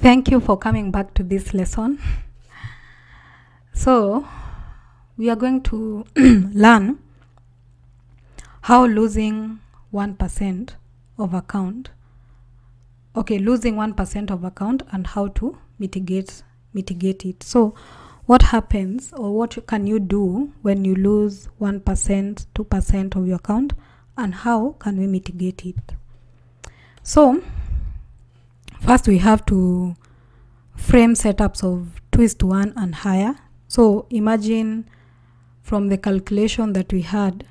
Thank you for coming back to this lesson. So we are going to learn how losing 1% of account, losing 1% of account and how to mitigate it. So what happens, or what can you do when you lose 1%, 2% of your account, and how can we mitigate it? So first we have to frame setups of 2:1 and higher. So imagine from the calculation that we had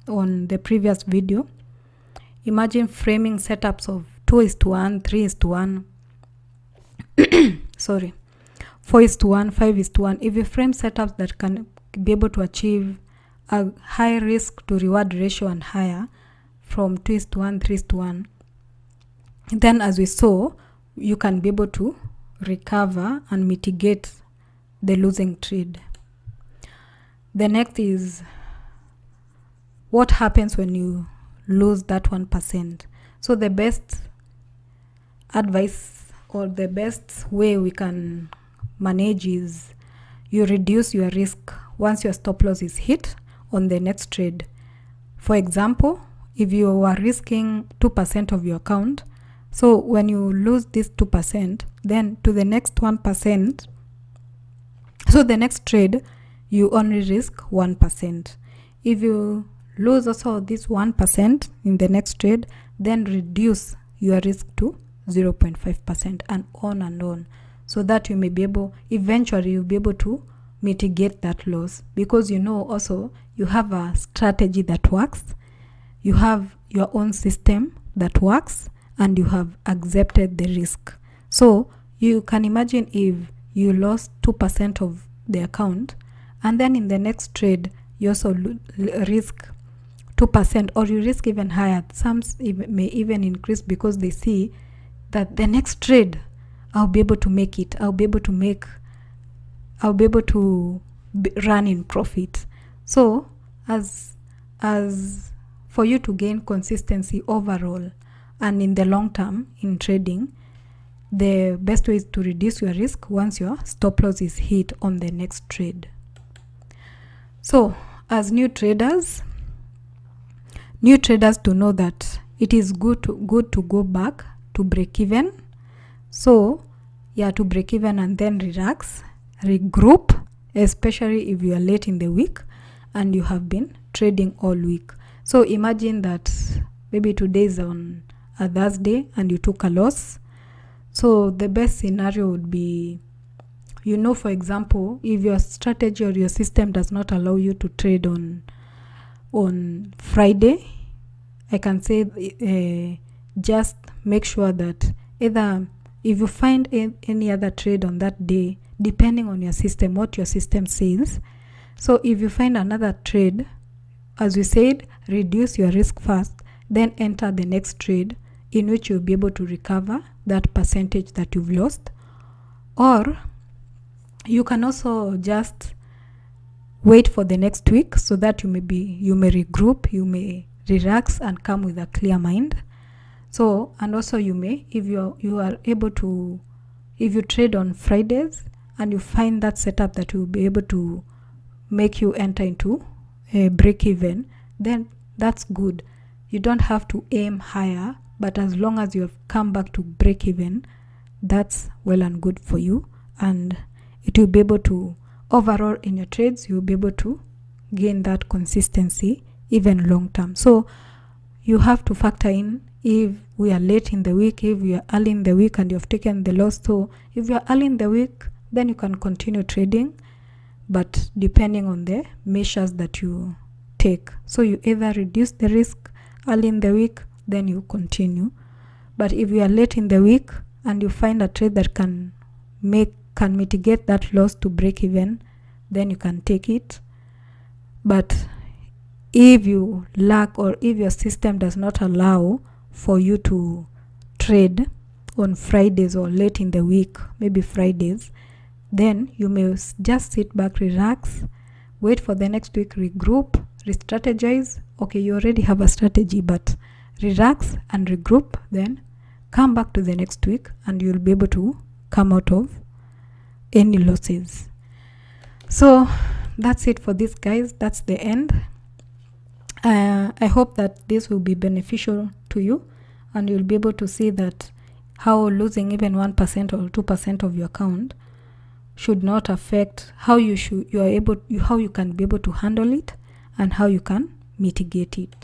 on the previous video, imagine framing setups of 2:1, 3:1, 4:1, 5:1. If you frame setups that can be able to achieve a high risk to reward ratio and higher from 2:1, 3:1, then as we saw, you can be able to recover and mitigate the losing trade. The next is what happens when you lose that 1%. So the best advice or the best way we can manage is you reduce your risk once your stop loss is hit on the next trade. For example, if you are risking 2% of your account, so when you lose this 2%, then to the next 1%, so the next trade, you only risk 1%. If you lose also this 1% in the next trade, then reduce your risk to 0.5% and on, so that you may be able, eventually you'll be able to mitigate that loss, because you know also you have a strategy that works, you have your own system that works, and you have accepted the risk. So you can imagine if you lost 2% of the account, and then in the next trade you also risk 2%, or you risk even higher. Some may even increase because they see that the next trade I'll be able to make it, I'll be able to run in profit. So as for you to gain consistency overall and in the long term in trading, the best way is to reduce your risk once your stop loss is hit on the next trade. So as new traders to know that it is good to go back to break even. So to break even and then relax, regroup, especially if you are late in the week and you have been trading all week. So imagine that maybe today is on a Thursday and you took a loss. So the best scenario would be, for example, if your strategy or your system does not allow you to trade on Friday, I can say just make sure that either if you find any other trade on that day, depending on your system, what your system says. So if you find another trade, as we said, reduce your risk first, then enter the next trade in which you'll be able to recover that percentage that you've lost. Or you can also just wait for the next week so that you may regroup, you may relax and come with a clear mind. So, and also you may, if you are able to, if you trade on Fridays and you find that setup that will be able to make you enter into a break even, then that's good. You don't have to aim higher, but as long as you have come back to break even, that's well and good for you, and it will be able to, overall in your trades, you'll be able to gain that consistency even long term. So you have to factor in if we are late in the week, if we are early in the week and you have taken the loss. So if you are early in the week, then you can continue trading, but depending on the measures that you take. So you either reduce the risk early in the week, then you continue. But if you are late in the week and you find a trade that can mitigate that loss to break even, then you can take it. But if you lack, or if your system does not allow for you to trade on Fridays or late in the week, maybe Fridays, then you may just sit back, relax, wait for the next week, regroup, re-strategize. Okay, you already have a strategy, but relax and regroup, then come back to the next week and you'll be able to come out of any losses. So that's it for this, guys. That's the end. I hope that this will be beneficial to you, and you'll be able to see that how losing even 1% or 2% of your account should not affect how you can be able to handle it and how you can mitigate it.